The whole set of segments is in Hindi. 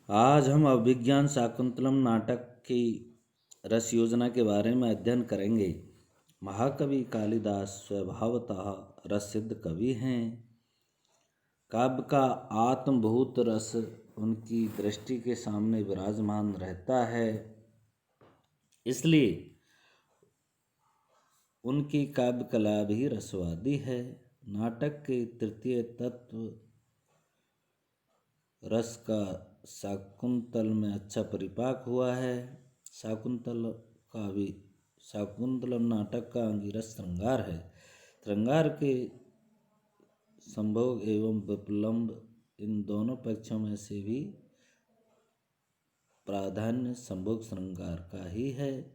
आज हम अभिज्ञान शाकुंतलम नाटक की रस योजना के बारे में अध्ययन करेंगे। महाकवि कालिदास स्वभावतः रससिद्ध कवि हैं। काव्य का आत्मभूत रस उनकी दृष्टि के सामने विराजमान रहता है, इसलिए उनकी काव्य कला भी रसवादी है। नाटक के तृतीय तत्व रस का शाकुंतल में अच्छा परिपाक हुआ है। शाकुंतलम नाटक का अंगिरस श्रृंगार है। श्रृंगार के संभोग एवं विप्लम्ब इन दोनों पक्षों में से भी प्राधान्य संभोग श्रृंगार का ही है।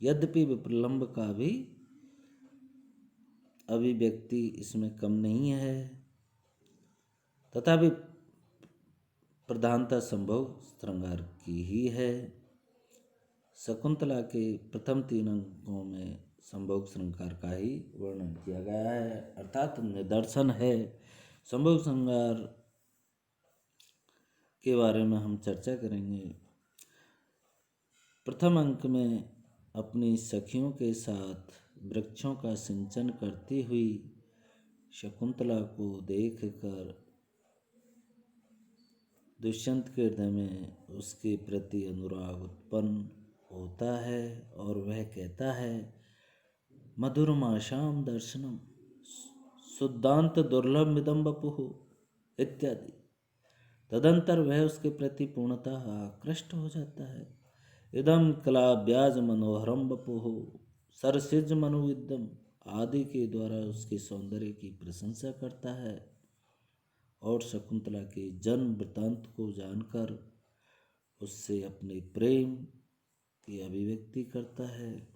यद्यपि विप्लम्ब का भी अभिव्यक्ति इसमें कम नहीं है, तथापि प्रधानता संभोग श्रृंगार की ही है। शकुंतला के प्रथम 3 अंकों में संभोग श्रृंगार का ही वर्णन किया गया है, अर्थात निदर्शन है। संभोग श्रृंगार के बारे में हम चर्चा करेंगे। प्रथम अंक में अपनी सखियों के साथ वृक्षों का सिंचन करती हुई शकुंतला को देखकर दुष्यंत के हृदय में उसके प्रति अनुराग उत्पन्न होता है और वह कहता है, मधुरमाशाम दर्शनम शुद्धांत दुर्लभमिदं वपुः इत्यादि। तदंतर वह उसके प्रति पूर्णतः आकृष्ट हो जाता है। इदम कलाव्याज मनोहरम वपुः सरसिज मनुविद्यम आदि के द्वारा उसके सौंदर्य की प्रशंसा करता है और शकुंतला के जन्म वृत्तांत को जानकर उससे अपने प्रेम की अभिव्यक्ति करता है।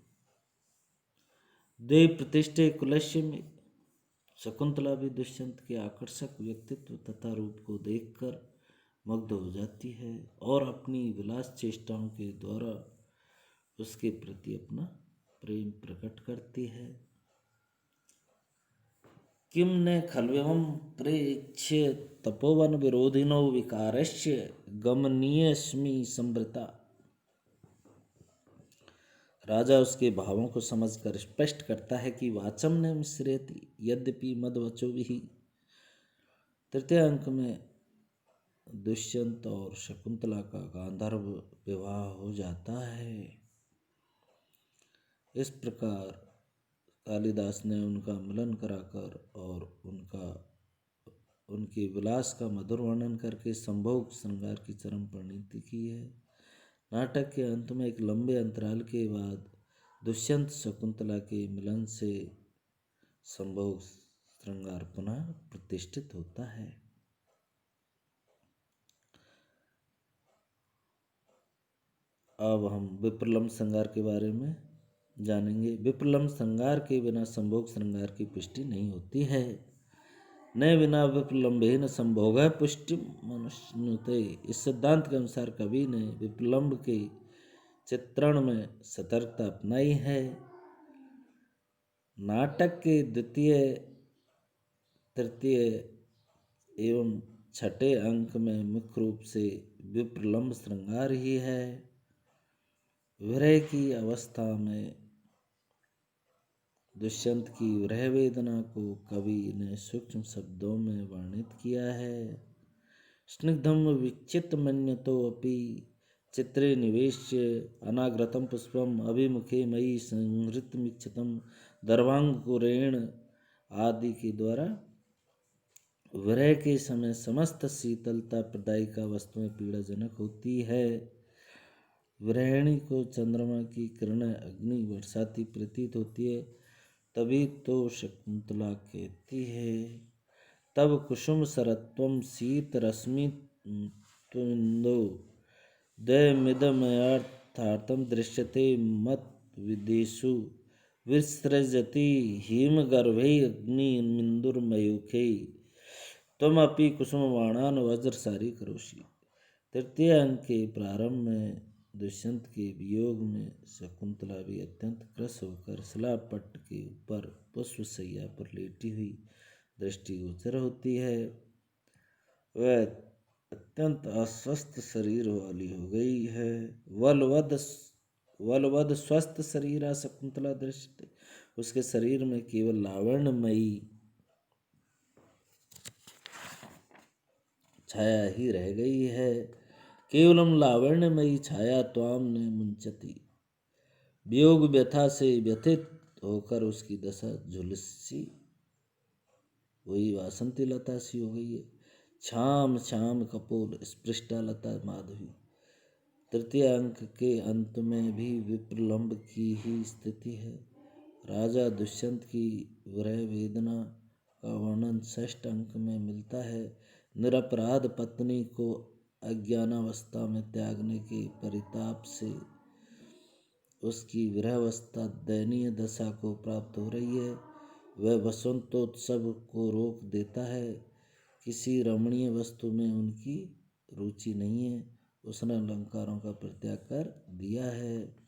देव प्रतिष्ठे कुलस्य में शकुंतला भी दुष्यंत के आकर्षक व्यक्तित्व तथा रूप को देखकर मुग्ध हो जाती है और अपनी विलास चेष्टाओं के द्वारा उसके प्रति अपना प्रेम प्रकट करती है। किम न खल्व्यवं प्रेक्ष्य तपोवन विरोधिनो विकारस्य गमनीयस्मि संवृता। राजा उसके भावों को समझकर स्पष्ट करता है कि वाचम न मिश्रेति यद्यपि मदवचो भी। तृतीय अंक में दुष्यंत और शकुंतला का गांधर्व विवाह हो जाता है। इस प्रकार कालिदास ने उनका मिलन कराकर और उनके विलास का मधुर वर्णन करके संभोग श्रृंगार की चरम परिणति की है। नाटक के अंत में एक लंबे अंतराल के बाद दुष्यंत शकुंतला के मिलन से संभोग श्रृंगार पुनः प्रतिष्ठित होता है। अब हम विप्रलम्ब श्रृंगार के बारे में जानेंगे। विप्रलम्ब श्रृंगार के बिना संभोग श्रृंगार की पुष्टि नहीं होती है। न बिना विप्रलम्बेन संभोग पुष्टि मनुष्यनुते। इस सिद्धांत के अनुसार कवि ने विप्रलम्ब के चित्रण में सतर्कता अपनाई है। नाटक के द्वितीय, तृतीय एवं छठे अंक में मुख्य रूप से विप्रलम्ब श्रृंगार ही है। विरह की अवस्था में दुष्यंत की विरह वेदना को कवि ने सूक्ष्म शब्दों में वर्णित किया है। स्निग्धम विचित मन्यतो अपि चित्रे निवेश्य अनाग्रतम पुष्पम अभिमुखे मयि संहृतमीक्षितम दर्वांकुरेण आदि के द्वारा विरह के समय समस्त शीतलता प्रदायिका वस्तुएं पीड़ाजनक होती है। विरहिणी को चंद्रमा की किरणें अग्नि बरसाती प्रतीत होती है। तभी तो शकुंतला कहती है, तब कुसुम सरत्वम शीत रश्मि तुंदो दयमिदमर्थार्थम दृश्यते मत विदेशु विसृजति हिमगर्भै अग्निमिन्दुर्मयूखै त्वमपि कुसुमबाणान् वज्रसारी करोषि। तृतीय अंक के प्रारंभ में दुष्यंत के वियोग में शकुंतला भी अत्यंत क्रस होकर शिलापट्ट के ऊपर पुष्पशैया पर लेटी हुई दृष्टिगोचर होती है। वह अत्यंत अस्वस्थ शरीर वाली हो गई है। वलवद वलवद स्वस्थ शरीर शकुंतला दृष्टि, उसके शरीर में केवल लावण्यमयी छाया ही रह गई है। केवलम लावण्यमयी छाया त्वाम ने मुंचती, वियोग व्यथा से व्यथित होकर उसकी दशा झुलसी, वही वासंती लता सी हो गई है। छाम श्याम कपोल स्पृष्टा लता माधवी। तृतीय अंक के अंत में भी विप्रलंब की ही स्थिति है। राजा दुष्यंत की विरह वेदना का वर्णन षष्ठ अंक में मिलता है। निरपराध पत्नी को अज्ञानावस्था में त्यागने के परिताप से उसकी विरहावस्था दयनीय दशा को प्राप्त हो रही है। वह वसंतोत्सव को रोक देता है। किसी रमणीय वस्तु में उनकी रुचि नहीं है। उसने अलंकारों का परित्याग कर दिया है।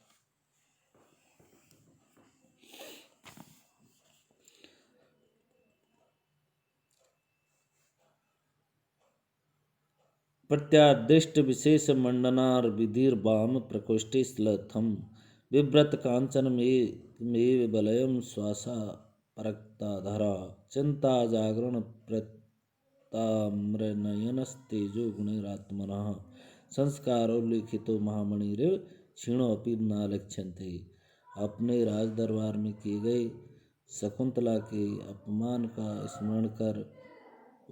प्रत्यादिष्ट विशेष मंडनार विधिर वाम प्रकोष्ठे स्लथम बिभ्रत कांचन मेव बलयम श्वासा परक्ताधरा चिंता जागरण प्रताम्रनयनस्तेजो गुणैरात्मनः संस्कारो लिखितो महामणिरिव क्षीणोऽपि न लक्ष्यन्ते। अपने राज दरबार में किए गए शकुंतला के अपमान का स्मरण कर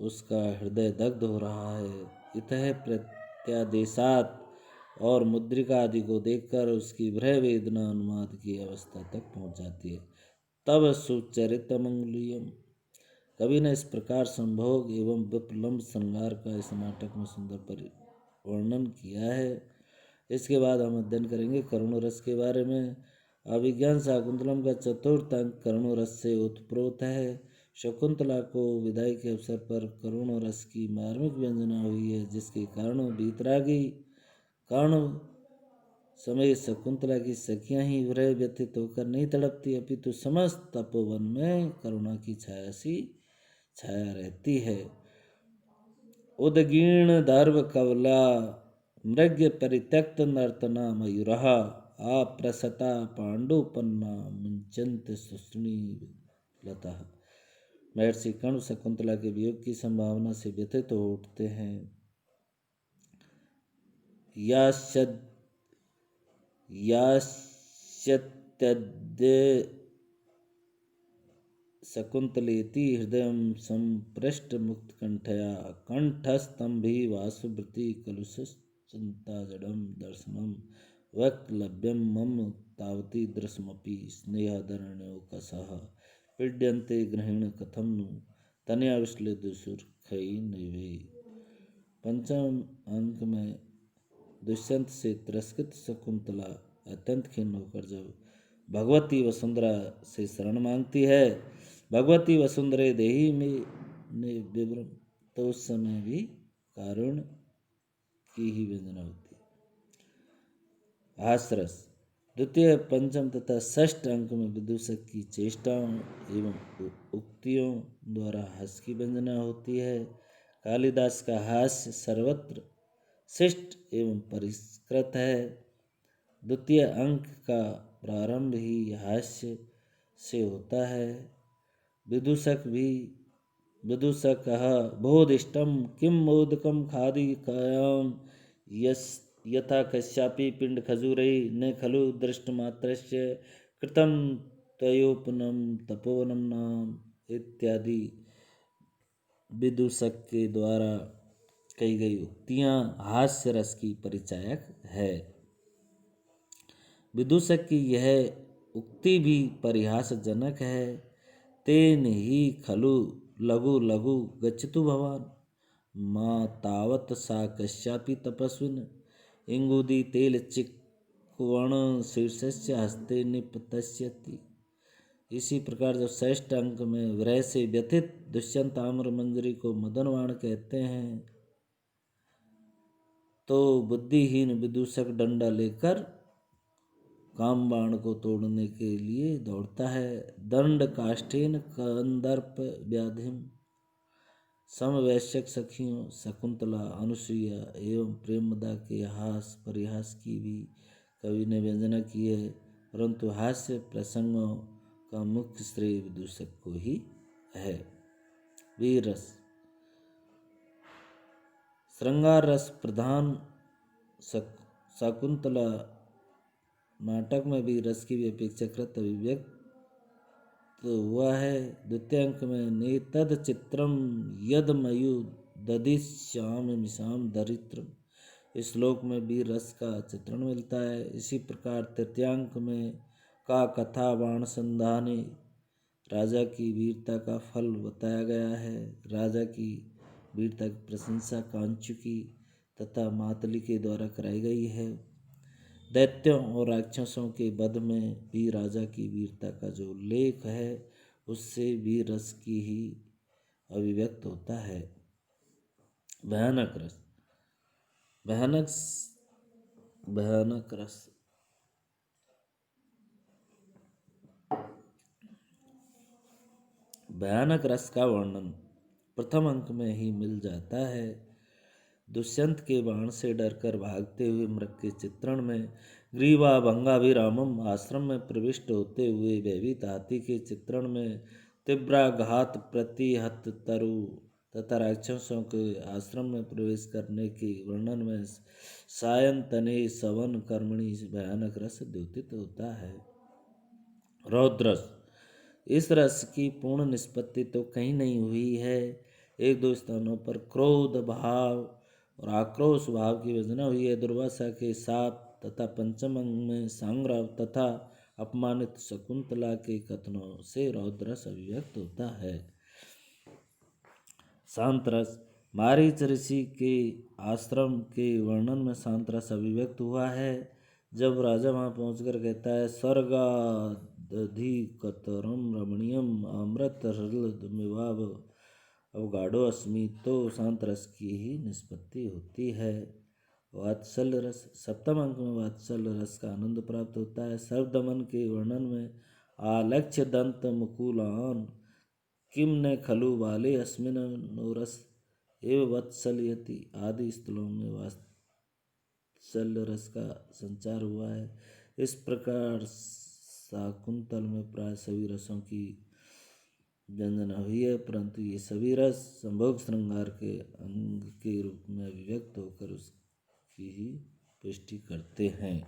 उसका हृदय दग्ध हो रहा है। इतः प्रत्यादेशात और मुद्रिका आदि को देखकर उसकी विरह वेदना उन्माद की अवस्था तक पहुंच जाती है। तब सुचरित मंगलियम, कवि ने इस प्रकार संभोग एवं विप्रलंब श्रृंगार का इस नाटक में सुंदर वर्णन किया है। इसके बाद हम अध्ययन करेंगे करुण रस के बारे में। अभिज्ञान शाकुंतलम का चतुर्थ अंक करुण रस से उत्प्रोत है। शकुंतला को विदाई के अवसर पर करुण रस की मार्मिक व्यंजना हुई है, जिसके कारण बीतरागी कर्ण समेत शकुंतला की सखियां ही विरह व्यथित होकर नहीं तड़पती, अपितु समस्त तपोवन में करुणा की छाया सी छाया रहती है। उदगीर्ण दर्भ कवला मृग परित्यक्त नर्तना मयूरः आप्रसता पांडुपन्ना मुंचन्त सुष्णी लता। महर्षि कर्ण शकुंतला के वियोग की संभावना से व्यथित हो उठते हैं। यास्यत्यद्य शकुंतलेति हृदय संपृष्ट मुक्तकंठया कंठस्तंभी वासुवृत्ति कलुषचिंता जडम दर्शनम वक्लभ्यम मम तावती दृश्यमपि स्नेहादरण्योकसः पीड्यन्ते ग्रहण कथम नु तनया विश्लेषुर्खई नैवे। पंचम अंक में दुष्यंत से तिरस्कृत शकुंतला अत्यंत खिन्न होकर जब भगवती वसुंधरा से शरण मांगती है, भगवती वसुंधरे देही में ने विवरण, तो उस समय भी कारुण्य की ही व्यंजना होती है। हास्यरस द्वितीय पंचम तथा षष्ठ अंक में विदूषक की चेष्टाओं एवं उक्तियों द्वारा हास्य की व्यंजना होती है। कालिदास का हास्य सर्वत्र शिष्ट एवं परिष्कृत है। द्वितीय अंक का प्रारंभ ही हास्य से होता है। विदूषक बोधिष्टम किम मोदकम खादिकायाम यथा कस्यापि पिंड खजूरै न खलु दृष्टमात्रस्य कृतं तयोपनम तपोवनम नाम इत्यादि विदूषक के द्वारा कही गई उक्तियां हास्य रस की परिचायक है। विदूषक की यह उक्ति भी परिहासजनक है। तेन ही खलु लघु लघु गच्छतु भवान मां तावत सा कस्यापि तपस्विन इंगुदी तेल चिक्वण शीर्षस्य हस्ते निपतस्यति। इसी प्रकार जब षष्ठ अंक में विरह से व्यथित दुष्यंत आम्र मंजरी को मदनवाण कहते हैं, तो बुद्धिहीन विदूषक डंडा लेकर कामबाण को तोड़ने के लिए दौड़ता है। दंड काष्ठेन कंदर्प व्याधिम समवैश्यक सखियों शकुंतला, अनुसुईया एवं प्रेमदा के हास परिहास की भी कवि ने व्यंजना की है, परंतु हास्य प्रसंगों का मुख्य श्रेय विदूषक को ही है। वीर रस श्रृंगार रस प्रधान शकुंतला नाटक में भी रस की भी अपेक्षाकृत अभिव्यक्त हुआ है। द्वितीय अंक में नेतद चित्रम यद मयु दधिश्याम मिशाम दरिद्रम, इस श्लोक में भी रस का चित्रण मिलता है। इसी प्रकार तृतीयांक में का कथा बाण संधाने राजा की वीरता का फल बताया गया है। राजा की वीरता की प्रशंसा कांचुकी तथा मातली के द्वारा कराई गई है। दैत्यों और राक्षसों के वध में भी राजा की वीरता का जो उल्लेख है उससे वीर रस की ही अभिव्यक्त होता है। भयानक रस भयानक रस भयानक रस का वर्णन प्रथम अंक में ही मिल जाता है। दुष्यंत के बाण से डरकर भागते हुए मृग के चित्रण में, ग्रीवा भंगाभिरामम आश्रम में प्रविष्ट होते हुए भयभीत हाथी के चित्रण में, तीव्राघात प्रतिहत तरु तथा राक्षसों के आश्रम में प्रवेश करने के वर्णन में सायंतने सवन कर्मणि भयानक रस द्योतित होता है। रौद्रस इस रस की पूर्ण निष्पत्ति तो कहीं नहीं हुई है। एक दो स्थानों पर क्रोध भाव और आक्रोश भाव की व्यंजना हुई है। दुर्वासा के साप तथा पंचम अंग में सांग्राव तथा अपमानित शकुंतला के कथनों से रौद्रस अभिव्यक्त होता है। शांत रस मारीच ऋषि के आश्रम के वर्णन में शांत रस अभिव्यक्त हुआ है। जब राजा वहाँ पहुँचकर कहता है स्वर्गादधिकतरम रमणीयम अमृत हृदमिवाव अवगाढ़ो अस्मि, तो शांत रस की ही निष्पत्ति होती है। वात्सल्य रस सप्तम अंक में वात्सल्य रस का आनंद प्राप्त होता है। सर्वदमन के वर्णन में आलक्ष्य दंत मुकुलान किम ने खलु बाले अस्मिन नोरस एव वत्सलयति आदि स्थलों में वात्सल्य रस का संचार हुआ है। इस प्रकार शाकुंतल में प्राय सभी रसों की व्यंजना हुई है, परंतु ये सभी रस संभोग श्रृंगार के अंग के रूप में अभिव्यक्त होकर उसकी ही पुष्टि करते हैं।